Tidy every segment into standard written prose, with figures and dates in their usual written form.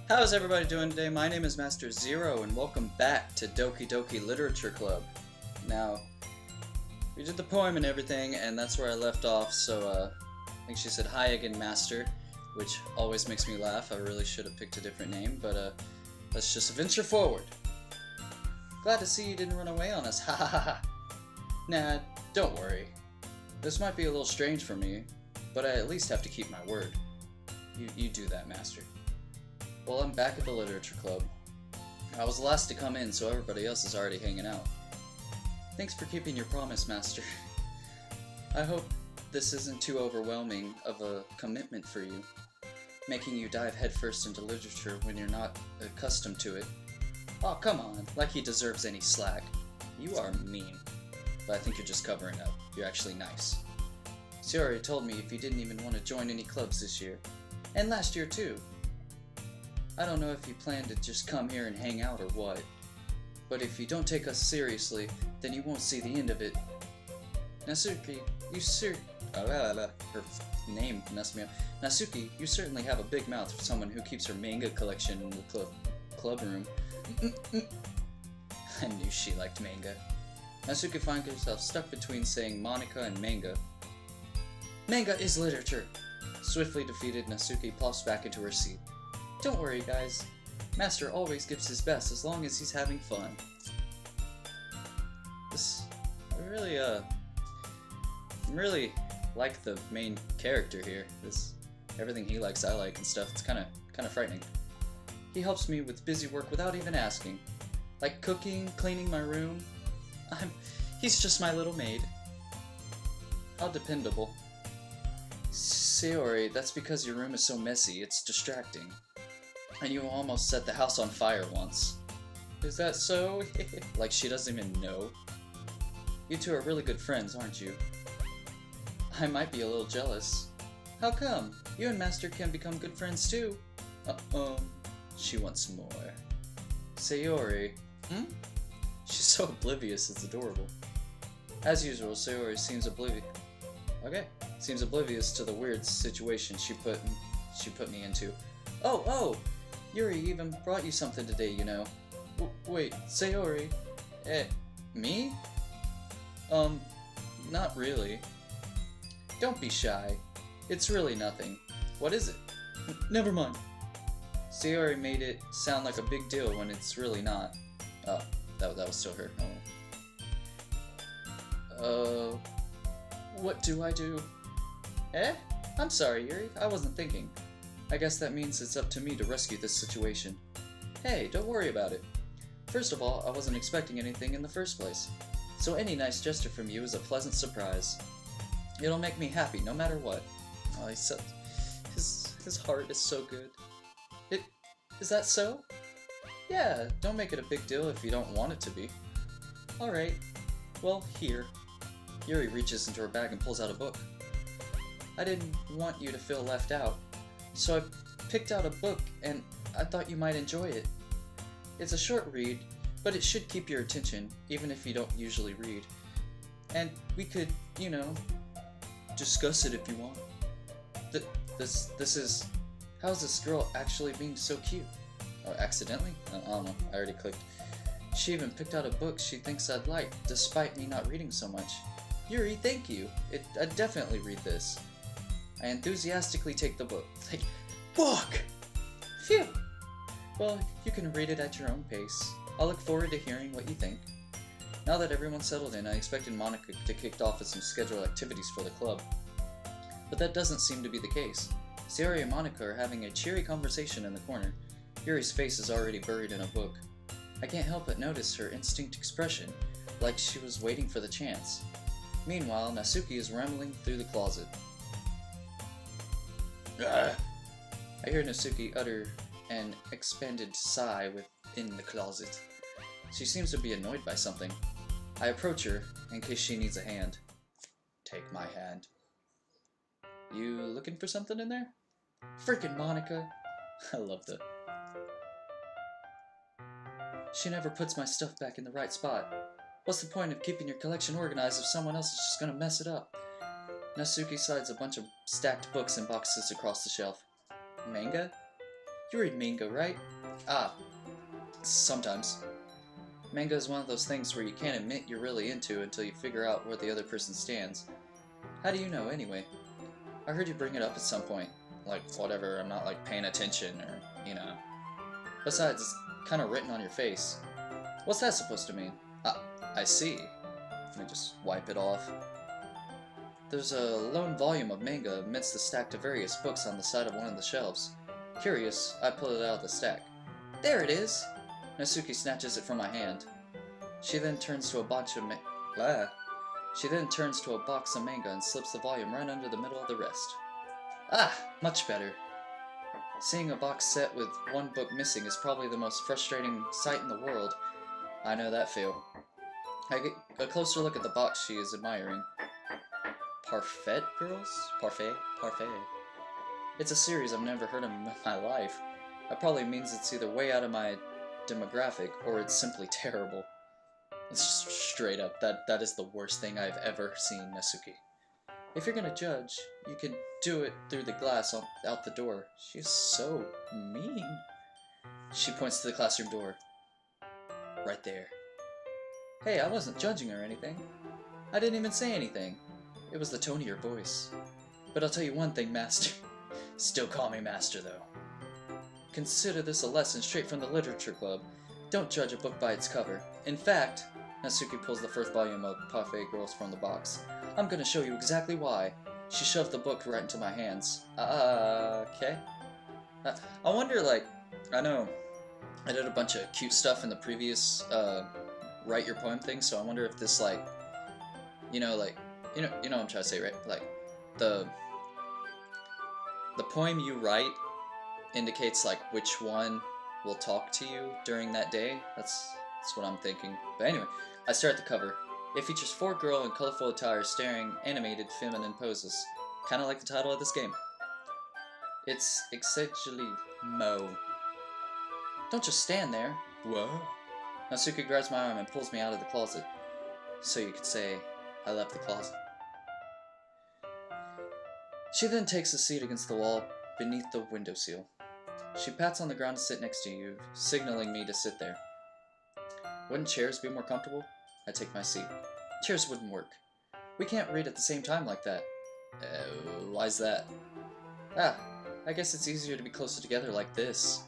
How's everybody doing today? My name is Master Zero, and welcome back to Doki Doki Literature Club. Now, we did the poem and everything, and that's where I left off, so I think she said, "Hi again, Master," which always makes me laugh. I really should have picked a different name, but let's just venture forward. Glad to see you didn't run away on us, ha ha ha ha. Nah, don't worry. This might be a little strange for me, but I at least have to keep my word. You do that, Master. Well, I'm back at the Literature Club. I was the last to come in, so everybody else is already hanging out. Thanks for keeping your promise, Master. I hope this isn't too overwhelming of a commitment for you, making you dive headfirst into literature when you're not accustomed to it. Oh, come on, like he deserves any slack. You are mean, but I think you're just covering up. You're actually nice. Sayori told me if you didn't even want to join any clubs this year, and last year too. I don't know if you plan to just come here and hang out or what, but if you don't take us seriously, then you won't see the end of it. Nasuki, her name messed me up. Nasuki, you certainly have a big mouth for someone who keeps her manga collection in the club room. I knew she liked manga. Nasuki finds herself stuck between saying Monica and manga. Manga is literature! Swiftly defeated, Nasuki plops back into her seat. Don't worry, guys. Master always gives his best as long as he's having fun. I really like the main character here. Everything he likes, I like and stuff. It's kind of frightening. He helps me with busy work without even asking, like cooking, cleaning my room. He's just my little maid. How dependable. Sayori, that's because your room is so messy. It's distracting. And you almost set the house on fire once. Is that so? Like she doesn't even know. You two are really good friends, aren't you? I might be a little jealous. How come? You and Master can become good friends too. She wants more. Sayori. She's so oblivious, it's adorable. As usual, Sayori seems oblivious to the weird situation she put me into. Oh! Yuri even brought you something today, you know. Wait, Sayori? Me? Not really. Don't be shy. It's really nothing. What is it? Never mind. Sayori made it sound like a big deal when it's really not. Oh, that was still her. Oh. What do I do? I'm sorry, Yuri. I wasn't thinking. I guess that means it's up to me to rescue this situation. Hey, don't worry about it. First of all, I wasn't expecting anything in the first place, so any nice gesture from you is a pleasant surprise. It'll make me happy no matter what. Oh, his heart is so good. Is that so? Yeah, don't make it a big deal if you don't want it to be. Alright, well, here. Yuri reaches into her bag and pulls out a book. I didn't want you to feel left out, so I picked out a book and I thought you might enjoy it. It's a short read, but it should keep your attention, even if you don't usually read. And we could, discuss it if you want. How is this girl actually being so cute? Oh, accidentally? I don't know, I already clicked. She even picked out a book she thinks I'd like, despite me not reading so much. Yuri, thank you. I'd definitely read this. I enthusiastically take the book. Like, book! Phew! Well, you can read it at your own pace. I'll look forward to hearing what you think. Now that everyone's settled in, I expected Monica to kick off with some scheduled activities for the club. But that doesn't seem to be the case. Sayori and Monica are having a cheery conversation in the corner. Yuri's face is already buried in a book. I can't help but notice her instinct expression, like she was waiting for the chance. Meanwhile, Nasuki is rambling through the closet. Ugh. I hear Nasuki utter an expanded sigh within the closet. She seems to be annoyed by something. I approach her, in case she needs a hand. Take my hand. You looking for something in there? Frickin' Monica! I love that. She never puts my stuff back in the right spot. What's the point of keeping your collection organized if someone else is just gonna mess it up? Nasuki slides a bunch of stacked books and boxes across the shelf. Manga? You read manga, right? Ah, sometimes. Manga is one of those things where you can't admit you're really into until you figure out where the other person stands. How do you know, anyway? I heard you bring it up at some point. Like, whatever, I'm not, like, paying attention, or, you know. Besides, it's kind of written on your face. What's that supposed to mean? I see. Let me just wipe it off. There's a lone volume of manga amidst the stack of various books on the side of one of the shelves. Curious, I pull it out of the stack. There it is! Natsuki snatches it from my hand. She then turns to a box of manga and slips the volume right under the middle of the rest. Ah, much better. Seeing a box set with one book missing is probably the most frustrating sight in the world. I know that feel. I get a closer look at the box she is admiring. Parfait Girls? Parfait? It's a series I've never heard of in my life. That probably means it's either way out of my demographic, or it's simply terrible. It's just straight up, that is the worst thing I've ever seen, Natsuki. If you're gonna judge, you can do it through the glass out the door. She's so mean. She points to the classroom door. Right there. Hey, I wasn't judging or anything. I didn't even say anything. It was the tone of your voice. But I'll tell you one thing, Master. Still call me Master, though. Consider this a lesson straight from the literature club. Don't judge a book by its cover. In fact, Natsuki pulls the first volume of Parfait Girls from the box. I'm gonna show you exactly why. She shoved the book right into my hands. Okay. I wonder, like, I know I did a bunch of cute stuff in the previous, write your poem thing, so I wonder if this, like, you know what I'm trying to say, right? Like, the poem you write indicates, like, which one will talk to you during that day. That's what I'm thinking. But anyway, I start at the cover. It features 4 girls in colorful attire staring animated feminine poses. Kind of like the title of this game. It's essentially Mo. Don't just stand there. Whoa. Natsuki grabs my arm and pulls me out of the closet. So you could say, I left the closet. She then takes a seat against the wall beneath the windowsill. She pats on the ground to sit next to you, signaling me to sit there. Wouldn't chairs be more comfortable? I take my seat. Chairs wouldn't work. We can't read at the same time like that. Why's that? I guess it's easier to be closer together like this.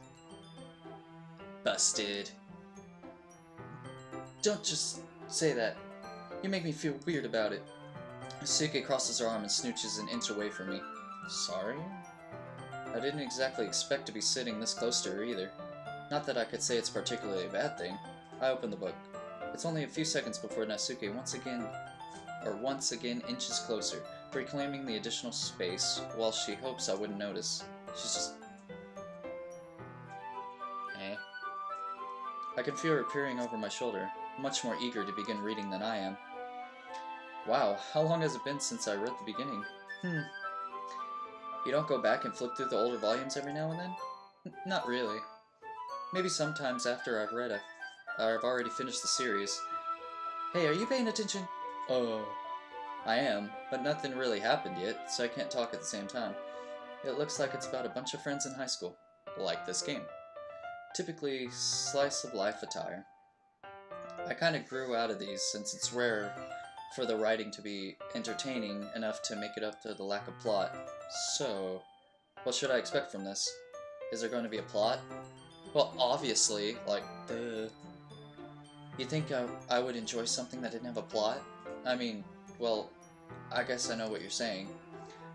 Busted. Don't just say that. You make me feel weird about it. Suke crosses her arm and snooches an inch away from me. Sorry? I didn't exactly expect to be sitting this close to her either. Not that I could say it's particularly a bad thing. I open the book. It's only a few seconds before Natsuki once again inches closer, reclaiming the additional space while she hopes I wouldn't notice. She's just... I can feel her peering over my shoulder, much more eager to begin reading than I am. Wow, how long has it been since I read the beginning? You don't go back and flip through the older volumes every now and then? Not really. Maybe sometimes after I've already finished the series. Hey, are you paying attention? I am, but nothing really happened yet, so I can't talk at the same time. It looks like it's about a bunch of friends in high school, like this game. Typically, slice of life attire. I kinda grew out of these since it's rare for the writing to be entertaining enough to make it up to the lack of plot. So, what should I expect from this? Is there going to be a plot? Well, obviously, like, duh. You think I would enjoy something that didn't have a plot? I mean, well, I guess I know what you're saying.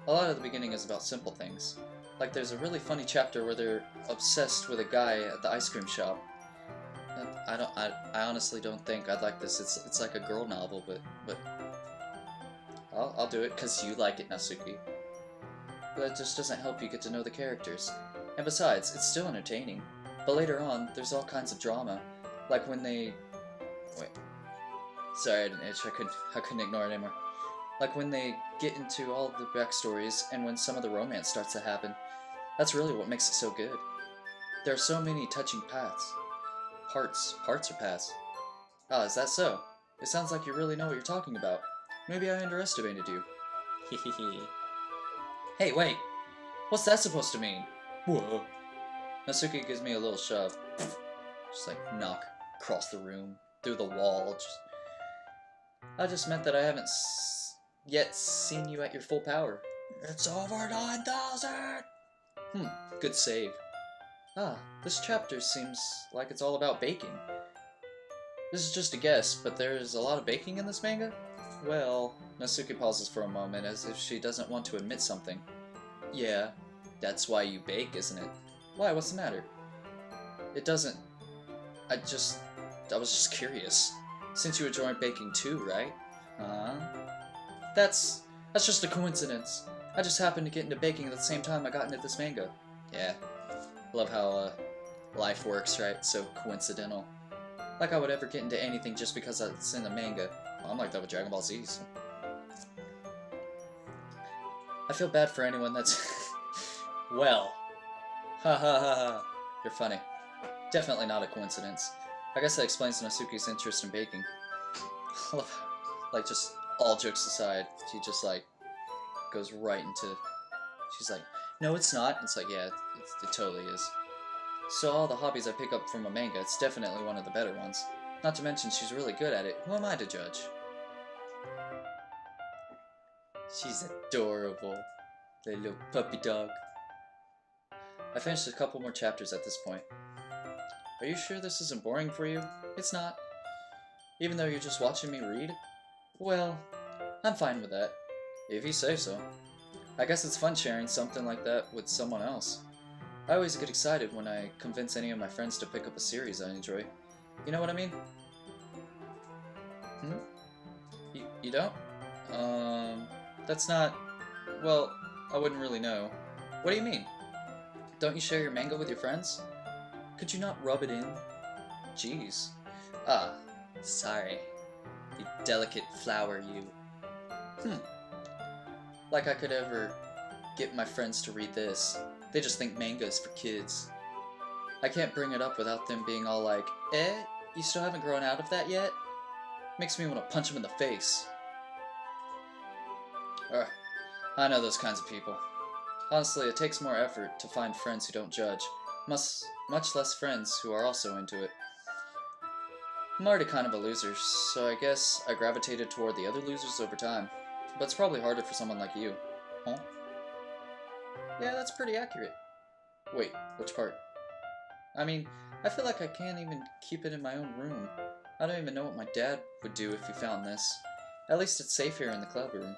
A lot of the beginning is about simple things. Like there's a really funny chapter where they're obsessed with a guy at the ice cream shop. I honestly don't think I'd like this. It's like a girl novel, but I'll do it because you like it, Natsuki. That just doesn't help you get to know the characters. And besides, it's still entertaining. But later on, there's all kinds of drama. Like when they... Wait. Sorry, I didn't itch. I couldn't ignore it anymore. Like when they get into all the backstories and when some of the romance starts to happen. That's really what makes it so good. There are so many touching parts or paths. Ah, is that so? It sounds like you really know what you're talking about. Maybe I underestimated you. Hehehe. Hey, wait! What's that supposed to mean? Whoa. Natsuki gives me a little shove. Just like knock across the room, through the wall. I just meant that I haven't yet seen you at your full power. It's over 9,000! Good save. Ah, this chapter seems like it's all about baking. This is just a guess, but there's a lot of baking in this manga? Well, Natsuki pauses for a moment as if she doesn't want to admit something. Yeah, that's why you bake, isn't it? Why, what's the matter? It doesn't... I was just curious. Since you enjoy baking too, right? Huh? That's just a coincidence. I just happened to get into baking at the same time I got into this manga. Yeah. Love how, life works, right? So coincidental. Like I would ever get into anything just because it's in the manga. Well, I'm like that with Dragon Ball Z, so. I feel bad for anyone that's... Well. Ha ha ha ha. You're funny. Definitely not a coincidence. I guess that explains Natsuki's interest in baking. I love how, like, just all jokes aside, she just, like, goes right into... She's like, no, it's not. It's like, yeah, it totally is. So all the hobbies I pick up from a manga, it's definitely one of the better ones. Not to mention she's really good at it. Who am I to judge? She's adorable. The little puppy dog. I finished a couple more chapters at this point. Are you sure this isn't boring for you? It's not. Even though you're just watching me read? Well, I'm fine with that. If you say so. I guess it's fun sharing something like that with someone else. I always get excited when I convince any of my friends to pick up a series I enjoy. You know what I mean? You don't? That's not... Well, I wouldn't really know. What do you mean? Don't you share your manga with your friends? Could you not rub it in? Jeez. Ah, sorry. You delicate flower, you. Like I could ever get my friends to read this. They just think manga is for kids. I can't bring it up without them being all like, you still haven't grown out of that yet? Makes me want to punch them in the face. I know those kinds of people. Honestly, it takes more effort to find friends who don't judge. Much less friends who are also into it. I'm already kind of a loser, so I guess I gravitated toward the other losers over time. But it's probably harder for someone like you. Huh? Yeah, that's pretty accurate. Wait, which part? I mean, I feel like I can't even keep it in my own room. I don't even know what my dad would do if he found this. At least it's safe here in the club room.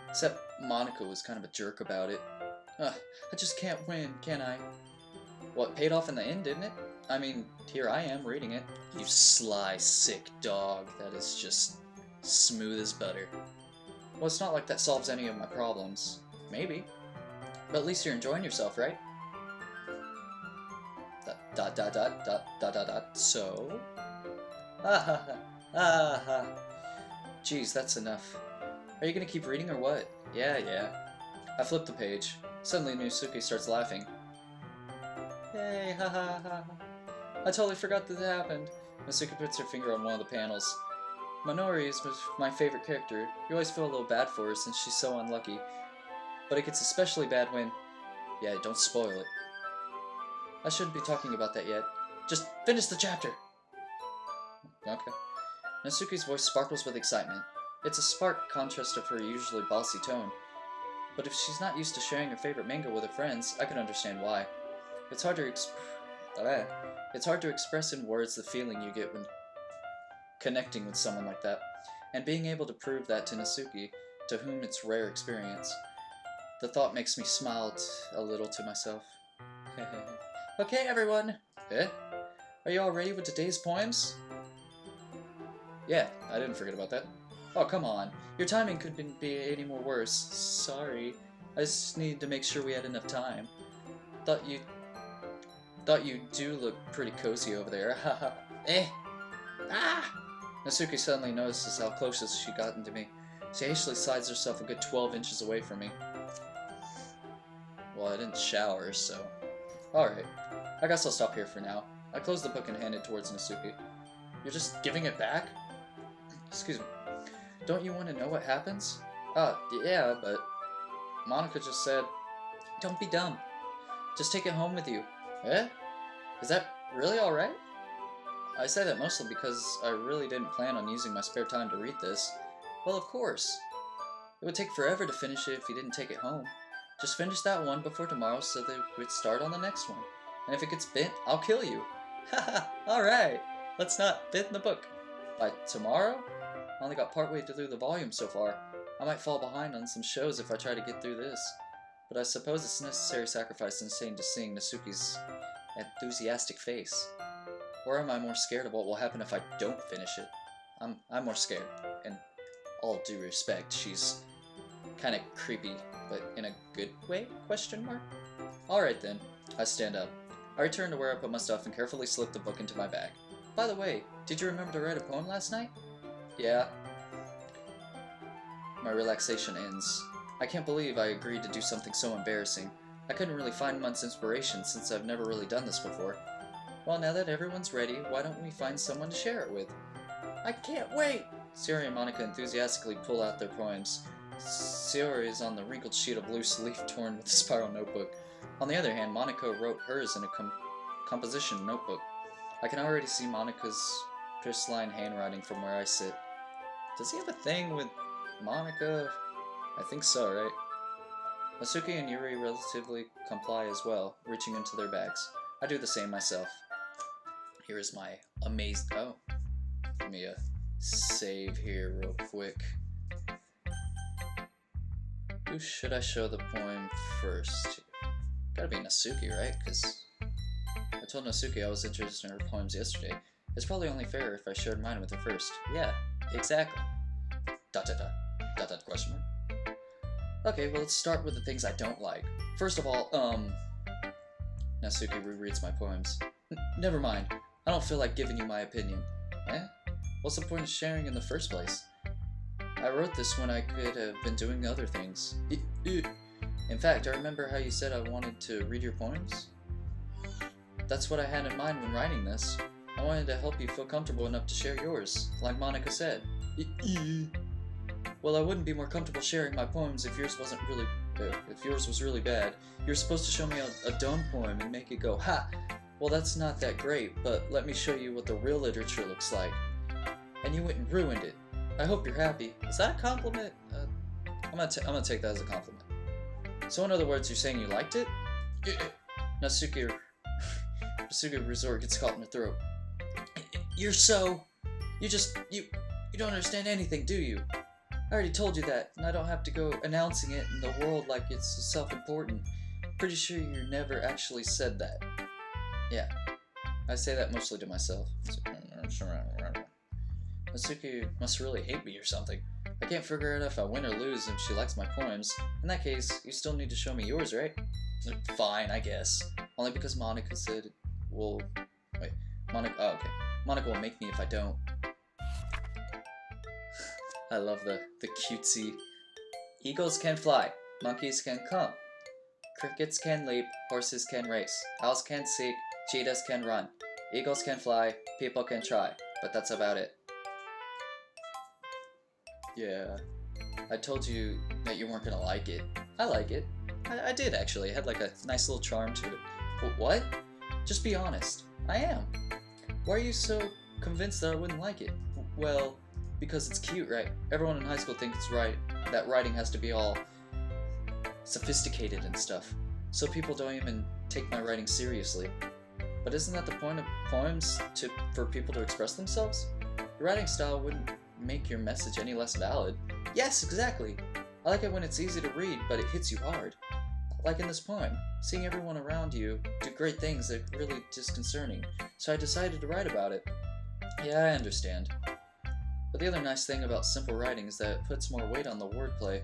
Except Monica was kind of a jerk about it. I just can't win, can I? Well, it paid off in the end, didn't it? I mean, here I am reading it. You sly, sick dog that is just smooth as butter. Well, it's not like that solves any of my problems. Maybe. But at least you're enjoying yourself, right? So? Jeez, that's enough. Are you gonna keep reading or what? Yeah. I flip the page. Suddenly Natsuki starts laughing. Hey, ha. I totally forgot that happened. Natsuki puts her finger on one of the panels. Minori is my favorite character. You always feel a little bad for her since she's so unlucky. But it gets especially bad when... Yeah, don't spoil it. I shouldn't be talking about that yet. Just finish the chapter! Okay. Natsuki's voice sparkles with excitement. It's a stark contrast of her usually bossy tone. But if she's not used to sharing her favorite manga with her friends, I can understand why. It's hard to express in words the feeling you get when connecting with someone like that, and being able to prove that to Natsuki, to whom it's rare experience. The thought makes me smile a little to myself. Okay, everyone! Are you all ready with today's poems? Yeah, I didn't forget about that. Oh, come on. Your timing couldn't be any more worse. Sorry. I just needed to make sure we had enough time. Thought you do look pretty cozy over there. Haha. Natsuki suddenly notices how close she gotten to me. She hastily slides herself a good 12 inches away from me. Well, I didn't shower, so... Alright. I guess I'll stop here for now. I close the book and hand it towards Natsuki. You're just giving it back? Excuse me. Don't you want to know what happens? Yeah, but... Monica just said... Don't be dumb. Just take it home with you. Eh? Is that really alright? I say that mostly because I really didn't plan on using my spare time to read this. Well, of course. It would take forever to finish it if you didn't take it home. Just finish that one before tomorrow so that we'd start on the next one. And if it gets bent, I'll kill you. Haha, alright. Let's not bend the book. By tomorrow? I only got partway through the volume so far. I might fall behind on some shows if I try to get through this. But I suppose it's a necessary sacrifice instead of seeing Nasuki's enthusiastic face. Or am I more scared of what will happen if I don't finish it? I'm more scared. In all due respect, she's kind of creepy, but in a good way? Question mark? Alright then. I stand up. I return to where I put my stuff and carefully slip the book into my bag. By the way, did you remember to write a poem last night? Yeah. My relaxation ends. I can't believe I agreed to do something so embarrassing. I couldn't really find much inspiration since I've never really done this before. Well, now that everyone's ready, why don't we find someone to share it with? I can't wait! Sayori and Monika enthusiastically pull out their poems. Sayori is on the wrinkled sheet of loose leaf torn with a spiral notebook. On the other hand, Monika wrote hers in a composition notebook. I can already see Monika's pristine handwriting from where I sit. Does he have a thing with Monika? I think so, right? Nasuki and Yuri relatively comply as well, reaching into their bags. I do the same myself. Here is my amazed... Oh. Let me save here real quick. Who should I show the poem first? Gotta be Nasuki, right? Because I told Nasuki I was interested in her poems yesterday. It's probably only fair if I shared mine with her first. Yeah, exactly. ... question mark. Okay, well let's start with the things I don't like. First of all, Nasuki rereads my poems. Never mind. I don't feel like giving you my opinion. Eh? What's the point of sharing in the first place? I wrote this when I could have been doing other things. In fact, I remember how you said I wanted to read your poems? That's what I had in mind when writing this. I wanted to help you feel comfortable enough to share yours, like Monika said. Well, I wouldn't be more comfortable sharing my poems if yours wasn't really... if yours was really bad. You're supposed to show me a dumb poem and make it go, ha! Well, that's not that great, but let me show you what the real literature looks like. And you went and ruined it. I hope you're happy. Is that a compliment? I'm gonna take that as a compliment. So in other words, you're saying you liked it? Nasuki resort gets caught in her throat. You're so... You don't understand anything, do you? I already told you that, and I don't have to go announcing it in the world like it's so self-important. Pretty sure you never actually said that. Yeah, I say that mostly to myself. Nasuki must really hate me or something. I can't figure out if I win or lose if she likes my poems. In that case, you still need to show me yours, right? Fine, I guess. Only because Monika said, well... Wait, Monika... Oh, okay. Monika will make me if I don't. I love the cutesy... Eagles can fly. Monkeys can come. Crickets can leap. Horses can race. Owls can seek. Cheetahs can run. Eagles can fly. People can try. But that's about it. Yeah, I told you that you weren't gonna like it. I like it. I did, actually. It had like a nice little charm to it. But what? Just be honest. I am. Why are you so convinced that I wouldn't like it? Well, because it's cute, right? Everyone in high school thinks that writing has to be all sophisticated and stuff. So people don't even take my writing seriously. But isn't that the point of poems? For people to express themselves? Your writing style wouldn't make your message any less valid. Yes, exactly! I like it when it's easy to read, but it hits you hard. Like in this poem, seeing everyone around you do great things is really disconcerting, so I decided to write about it. Yeah, I understand. But the other nice thing about simple writing is that it puts more weight on the wordplay.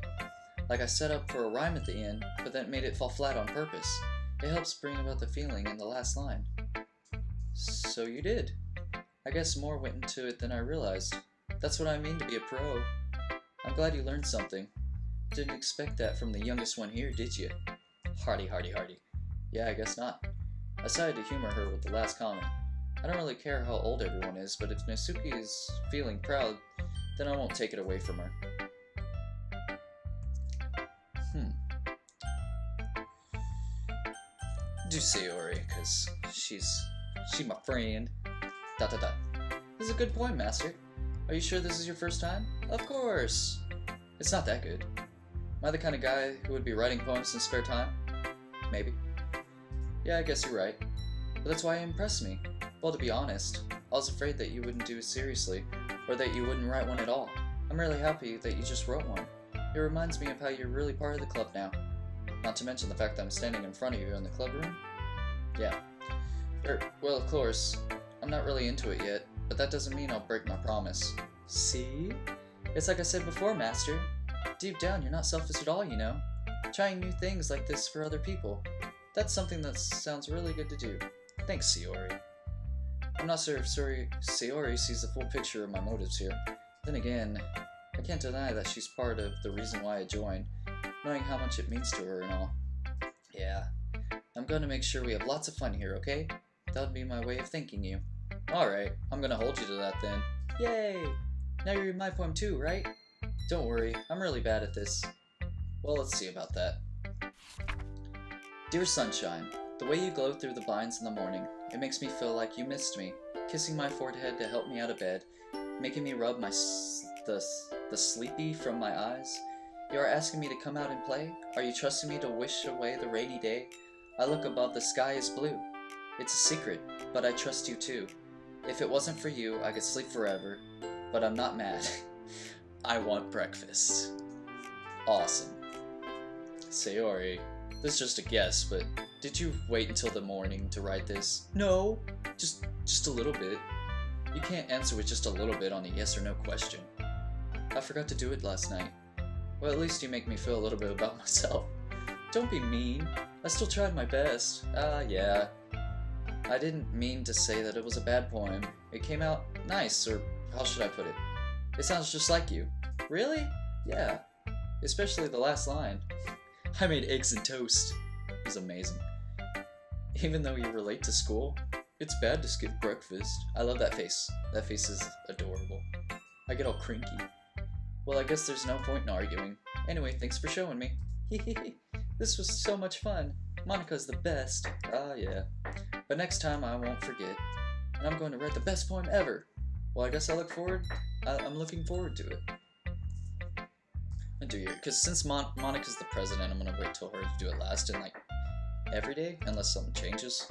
Like I set up for a rhyme at the end, but then made it fall flat on purpose. It helps bring about the feeling in the last line. So you did. I guess more went into it than I realized. That's what I mean to be a pro. I'm glad you learned something. Didn't expect that from the youngest one here, did you? Hardy, hardy, hardy. Yeah, I guess not. I decided to humor her with the last comment. I don't really care how old everyone is, but if Nasuki is feeling proud, then I won't take it away from her. do Sayori, cause she my friend. ... This is a good poem, Master. Are you sure this is your first time? Of course. It's not that good. Am I the kind of guy who would be writing poems in spare time? Maybe. Yeah, I guess you're right. But that's why it impressed me. Well, to be honest, I was afraid that you wouldn't do it seriously, or that you wouldn't write one at all. I'm really happy that you just wrote one. It reminds me of how you're really part of the club now. Not to mention the fact that I'm standing in front of you in the club room. Yeah. Well, of course, I'm not really into it yet, but that doesn't mean I'll break my promise. See? It's like I said before, Master. Deep down, you're not selfish at all, you know. Trying new things like this for other people. That's something that sounds really good to do. Thanks, Sayori. I'm not sure if Sayori sees the full picture of my motives here. Then again, I can't deny that she's part of the reason why I joined, knowing how much it means to her and all. Yeah, I'm gonna make sure we have lots of fun here, okay? That would be my way of thanking you. Alright, I'm gonna hold you to that then. Yay! Now you read my poem too, right? Don't worry, I'm really bad at this. Well, let's see about that. Dear Sunshine, the way you glow through the blinds in the morning, it makes me feel like you missed me, kissing my forehead to help me out of bed, making me rub the sleepy from my eyes. You are asking me to come out and play? Are you trusting me to wish away the rainy day? I look above, the sky is blue. It's a secret, but I trust you too. If it wasn't for you, I could sleep forever, but I'm not mad. I want breakfast. Awesome. Sayori, this is just a guess, but did you wait until the morning to write this? No, just a little bit. You can't answer with just a little bit on a yes or no question. I forgot to do it last night. Well, at least you make me feel a little bit about myself. Don't be mean. I still tried my best. Yeah. I didn't mean to say that it was a bad poem. It came out nice, or how should I put it? It sounds just like you. Really? Yeah. Especially the last line. I made eggs and toast. It was amazing. Even though you were late to school, it's bad to skip breakfast. I love that face. That face is adorable. I get all cranky. Well, I guess there's no point in arguing. Anyway, thanks for showing me. This was so much fun. Monika's the best. Yeah. But next time I won't forget. And I'm going to write the best poem ever. Well, I guess I'm looking forward to it. Because since Monika's the president, I'm going to wait till her to do it last and like every day, unless something changes.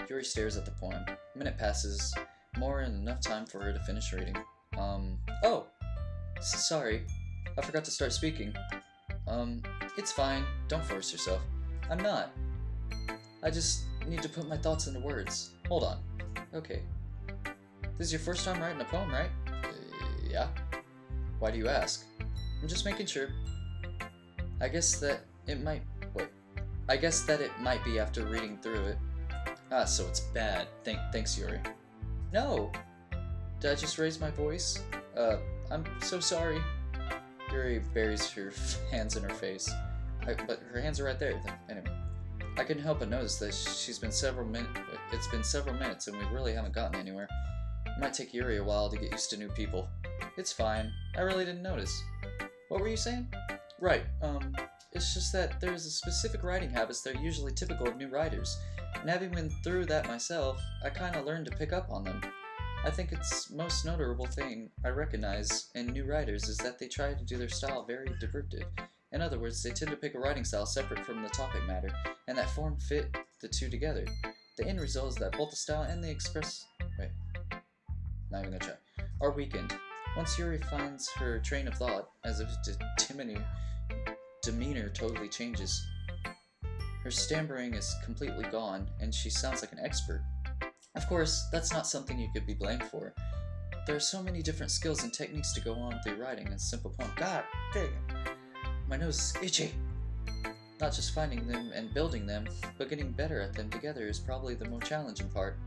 Yuri stares at the poem. A minute passes, more than enough time for her to finish reading. Oh! Sorry, I forgot to start speaking. It's fine, don't force yourself. I'm not. I just need to put my thoughts into words. Hold on. Okay. This is your first time writing a poem, right? Yeah. Why do you ask? I'm just making sure. I guess that it might be after reading through it. So it's bad. Thanks, Yuri. No! Did I just raise my voice? I'm so sorry. Yuri buries her hands in her face. But her hands are right there. Anyway. I couldn't help but notice that it's been several minutes and we really haven't gotten anywhere. It might take Yuri a while to get used to new people. It's fine. I really didn't notice. What were you saying? Right, it's just that there's a specific writing habits that are usually typical of new writers, and having been through that myself, I kinda learned to pick up on them. I think it's most notable thing I recognize in new writers is that they try to do their style very descriptive. In other words, they tend to pick a writing style separate from the topic matter, and that form fit the two together. The end result is that both the style and the not even gonna try, are weakened. Once Yuri finds her train of thought, as if demeanor totally changes. Her stammering is completely gone, and she sounds like an expert. Of course, that's not something you could be blamed for. There are so many different skills and techniques to go on through writing a simple poem. God dang it! My nose is itchy! Not just finding them and building them, but getting better at them together is probably the more challenging part.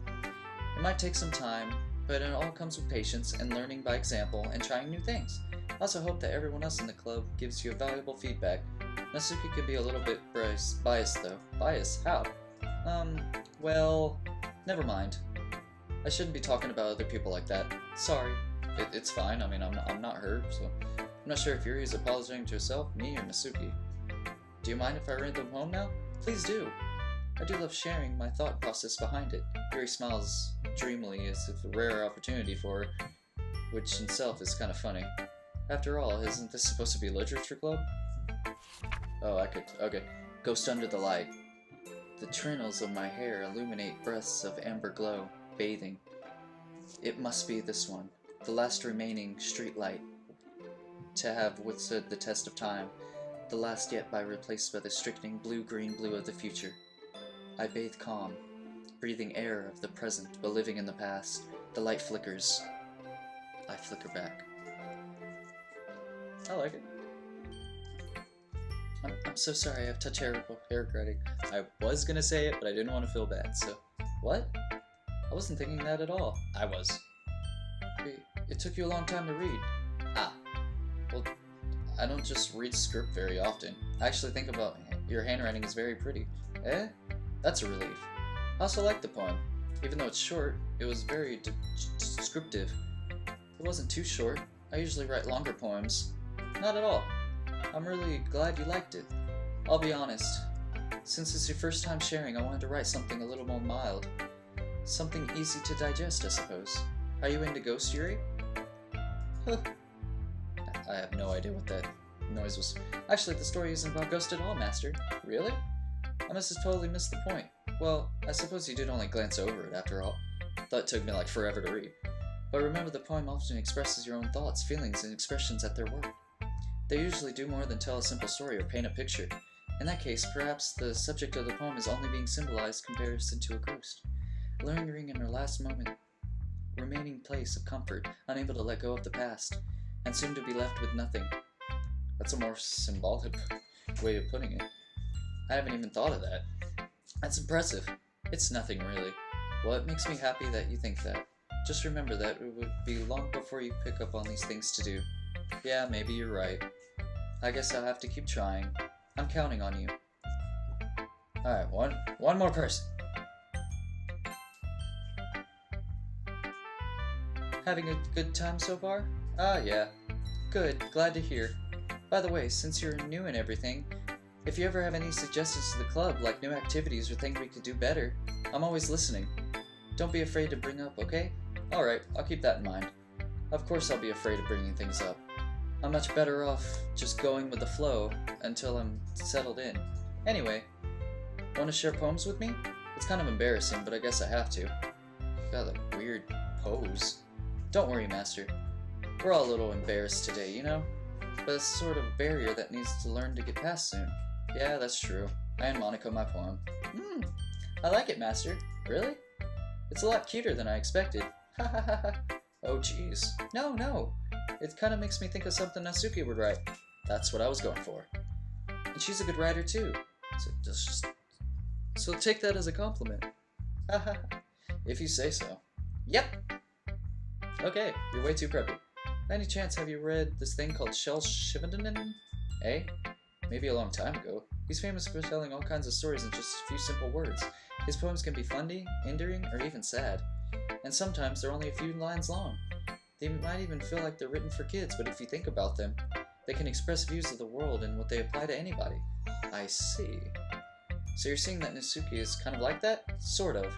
It might take some time, but it all comes with patience and learning by example and trying new things. I also hope that everyone else in the club gives you valuable feedback. Natsuki could be a little bit biased though. Biased? How? Well, never mind. I shouldn't be talking about other people like that. Sorry. It's fine. I mean, I'm not her, so I'm not sure if Yuri is apologizing to herself, me, or Natsuki. Do you mind if I read the poem now? Please do. I do love sharing my thought process behind it. Yuri smiles dreamily as if a rare opportunity for her, which in itself is kind of funny. After all, isn't this supposed to be a literature club? Oh, okay. Ghost under the light. The trinnels of my hair illuminate breaths of amber glow, bathing. It must be this one, the last remaining street light, to have withstood the test of time, the last yet by replaced by the stricken blue-green blue of the future. I bathe calm, breathing air of the present, but living in the past. The light flickers. I flicker back. I like it. I'm so sorry, I have terrible hair grading. I was gonna say it, but I didn't want to feel bad, so... What? I wasn't thinking that at all. I was. It took you a long time to read. Ah. Well, I don't just read script very often. I actually think about your handwriting is very pretty. Eh? That's a relief. I also like the poem. Even though it's short, it was very descriptive. It wasn't too short. I usually write longer poems. Not at all. I'm really glad you liked it. I'll be honest. Since it's your first time sharing, I wanted to write something a little more mild. Something easy to digest, I suppose. Are you into Ghost, Yuri? Huh. I have no idea what that noise was. Actually, the story isn't about Ghost at all, Master. Really? I must have totally missed the point. Well, I suppose you did only glance over it, after all. Thought it took me like forever to read. But remember, the poem often expresses your own thoughts, feelings, and expressions at their work. They usually do more than tell a simple story or paint a picture. In that case, perhaps the subject of the poem is only being symbolized in comparison to a ghost, lingering in her last moment, remaining place of comfort, unable to let go of the past, and soon to be left with nothing. That's a more symbolic way of putting it. I haven't even thought of that. That's impressive. It's nothing really. Well, it makes me happy that you think that. Just remember that it would be long before you pick up on these things to do. Yeah, maybe you're right. I guess I'll have to keep trying. I'm counting on you. Alright, one more person. Having a good time so far? Ah, yeah. Good, glad to hear. By the way, since you're new and everything, if you ever have any suggestions to the club, like new activities or things we could do better, I'm always listening. Don't be afraid to bring up, okay? Alright, I'll keep that in mind. Of course I'll be afraid of bringing things up. I'm much better off just going with the flow until I'm settled in. Anyway, want to share poems with me? It's kind of embarrassing, but I guess I have to. Got that weird pose. Don't worry, Master. We're all a little embarrassed today, you know? But it's sort of a barrier that needs to learn to get past soon. Yeah, that's true. I and Monica my poem. I like it, Master. Really? It's a lot cuter than I expected. Ha ha ha ha. Oh jeez. No. It kind of makes me think of something Natsuki would write. That's what I was going for. And she's a good writer too. So take that as a compliment. Ha ha. If you say so. Yep. Okay, you're way too preppy. By any chance, have you read this thing called Shel Shivenden? Eh? Maybe a long time ago. He's famous for telling all kinds of stories in just a few simple words. His poems can be funny, endearing, or even sad. And sometimes they're only a few lines long. They might even feel like they're written for kids, but if you think about them, they can express views of the world and what they apply to anybody. I see. So you're saying that Natsuki is kind of like that? Sort of.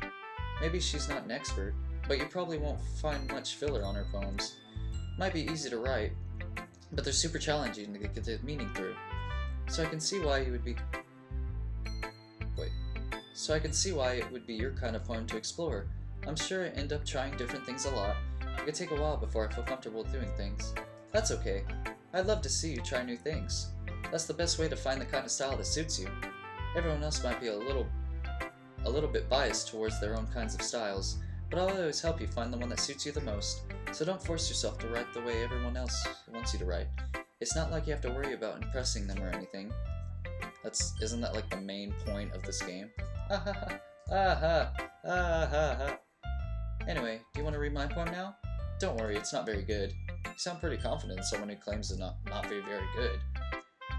Maybe she's not an expert, but you probably won't find much filler on her poems. Might be easy to write, but they're super challenging to get the meaning through. So I can see why it would be your kind of poem to explore. I'm sure I end up trying different things a lot. It could take a while before I feel comfortable doing things. That's okay. I'd love to see you try new things. That's the best way to find the kind of style that suits you. Everyone else might be a little bit biased towards their own kinds of styles, but I'll always help you find the one that suits you the most. So don't force yourself to write the way everyone else wants you to write. It's not like you have to worry about impressing them or anything. Isn't that like the main point of this game? Ha ha ha. Ah ha. Ah ha ha. Anyway, do you want to read my poem now? Don't worry, it's not very good. You sound pretty confident in someone who claims to not be very good.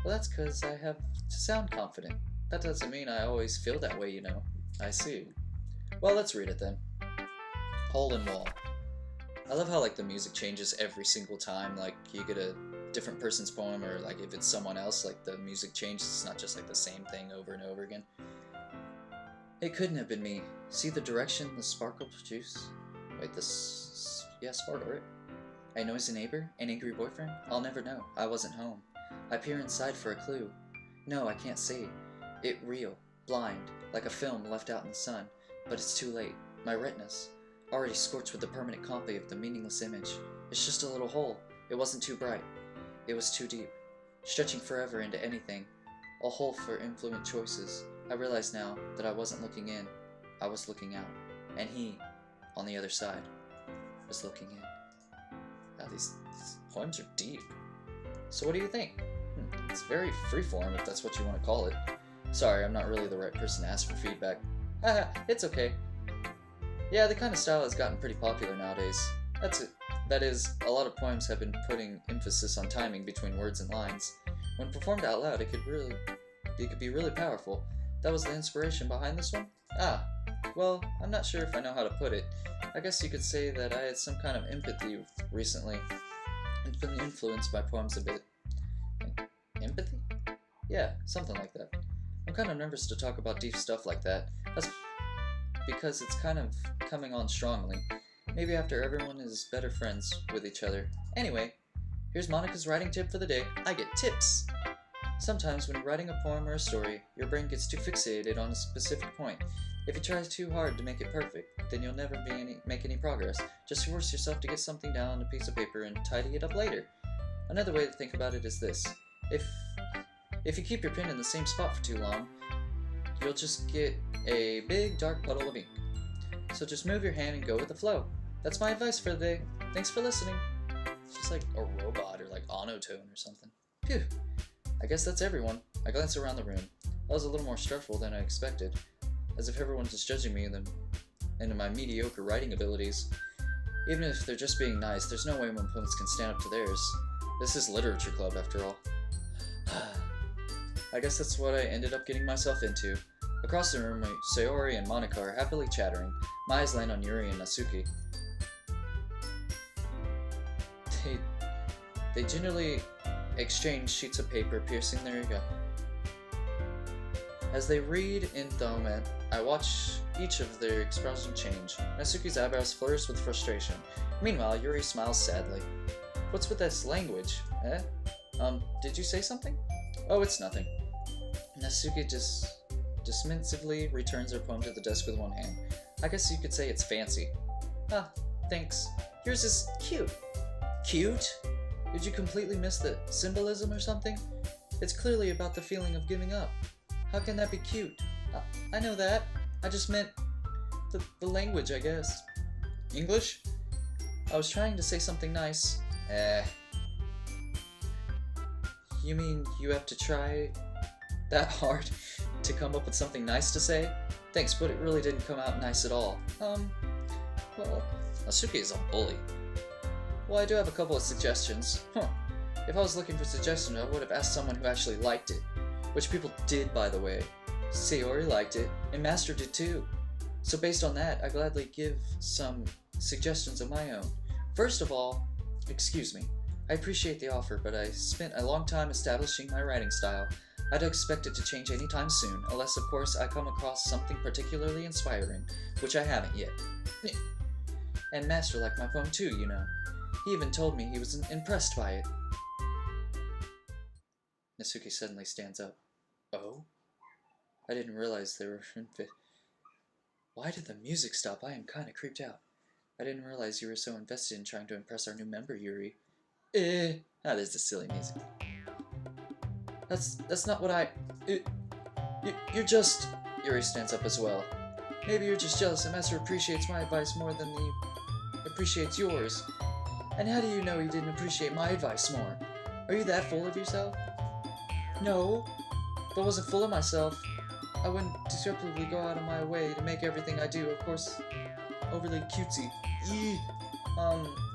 Well, that's because I have to sound confident. That doesn't mean I always feel that way, you know. I see. Well, let's read it then. Hole in Wall. I love how like the music changes every single time like you get a different person's poem, or like if it's someone else, like the music changes, it's not just like the same thing over and over again. It couldn't have been me. See the direction the sparkle produced? Wait, this... yeah, sparkle, right? A noisy neighbor? An angry boyfriend? I'll never know. I wasn't home. I peer inside for a clue. No, I can't see. It real. Blind. Like a film left out in the sun. But it's too late. My retinas. Already scorched with the permanent copy of the meaningless image. It's just a little hole. It wasn't too bright. It was too deep. Stretching forever into anything. A hole for influent choices. I realize now that I wasn't looking in. I was looking out. And he, on the other side, was looking in. Wow, these poems are deep. So what do you think? It's very freeform, if that's what you want to call it. Sorry, I'm not really the right person to ask for feedback. Haha, it's okay. Yeah, the kind of style has gotten pretty popular nowadays. That's it. That is, a lot of poems have been putting emphasis on timing between words and lines. When performed out loud, it could be really powerful. That was the inspiration behind this one? Ah, well, I'm not sure if I know how to put it. I guess you could say that I had some kind of empathy recently, and been influenced by poems a bit. Empathy? Yeah, something like that. I'm kind of nervous to talk about deep stuff like that. That's because it's kind of coming on strongly. Maybe after everyone is better friends with each other. Anyway, here's Monica's writing tip for the day. I get tips! Sometimes when you're writing a poem or a story, your brain gets too fixated on a specific point. If you try too hard to make it perfect, then you'll never make any progress. Just force yourself to get something down on a piece of paper and tidy it up later. Another way to think about it is this. If you keep your pen in the same spot for too long, you'll just get a big dark puddle of ink. So just move your hand and go with the flow. That's my advice for the day. Thanks for listening. It's just like a robot or like monotone or something. Phew. I guess that's everyone. I glanced around the room. That was a little more stressful than I expected. As if everyone's just judging me and my mediocre writing abilities. Even if they're just being nice, there's no way my poems can stand up to theirs. This is literature club after all. I guess that's what I ended up getting myself into. Across the room, Sayori and Monica are happily chattering. My eyes land on Yuri and Natsuki. They gingerly exchange sheets of paper, piercing their ego. As they read in thought, I watch each of their expressions change. Natsuki's eyebrows flourish with frustration. Meanwhile, Yuri smiles sadly. What's with this language? Eh? Did you say something? Oh, it's nothing. Natsuki dismissively returns her poem to the desk with one hand. I guess you could say it's fancy. Ah, thanks. Yours is cute. Cute? Did you completely miss the symbolism or something? It's clearly about the feeling of giving up. How can that be cute? I know that. I just meant the language, I guess. English? I was trying to say something nice. You mean you have to try that hard to come up with something nice to say? Thanks, but it really didn't come out nice at all. Well, Natsuki is a bully. Well, I do have a couple of suggestions. If I was looking for suggestions, I would have asked someone who actually liked it. Which people did, by the way. Sayori liked it, and Master did too. So based on that, I gladly give some suggestions of my own. First of all, excuse me. I appreciate the offer, but I spent a long time establishing my writing style. I don't expect it to change anytime soon, unless of course I come across something particularly inspiring, which I haven't yet. And Master liked my poem too, you know. He even told me he was impressed by it. Natsuki suddenly stands up. Oh? I didn't realize they were in fit. Why did the music stop? I am kinda creeped out. I didn't realize you were so invested in trying to impress our new member, Yuri. There's the silly music. That's not what you're just... Yuri stands up as well. Maybe you're just jealous and Master appreciates my advice more than he appreciates yours. And how do you know he didn't appreciate my advice more? Are you that full of yourself? No. If I wasn't full of myself, I wouldn't disreputably go out of my way to make everything I do, of course, overly cutesy.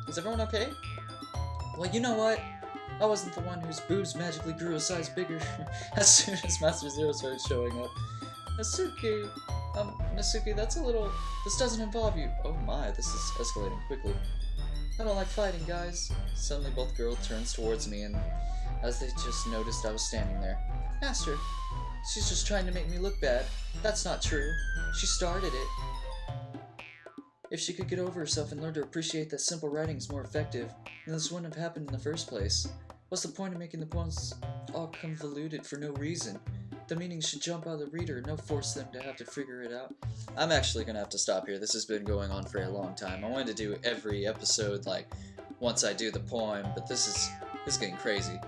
Is everyone okay? Well, you know what? I wasn't the one whose boobs magically grew a size bigger as soon as Master Zero started showing up. Natsuki, Natsuki, that's a little... This doesn't involve you. Oh my, this is escalating quickly. I don't like fighting, guys. Suddenly both girls turns towards me, and as they just noticed I was standing there. Master, she's just trying to make me look bad. That's not true. She started it. If she could get over herself and learn to appreciate that simple writing is more effective, then this wouldn't have happened in the first place. What's the point of making the poems all convoluted for no reason? The meaning should jump out of the reader, no force them to have to figure it out. I'm actually gonna have to stop here. This has been going on for a long time. I wanted to do every episode like once I do the poem, but this is getting crazy.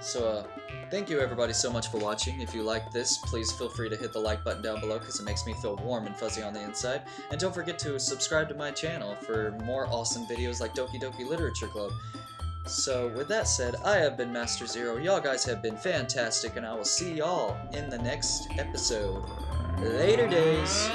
So thank you everybody so much for watching. If you liked this, please feel free to hit the like button down below because it makes me feel warm and fuzzy on the inside. And don't forget to subscribe to my channel for more awesome videos like Doki Doki Literature Club. So with that said, I have been Master Zero. Y'all guys have been fantastic, and I will see y'all in the next episode. Later days.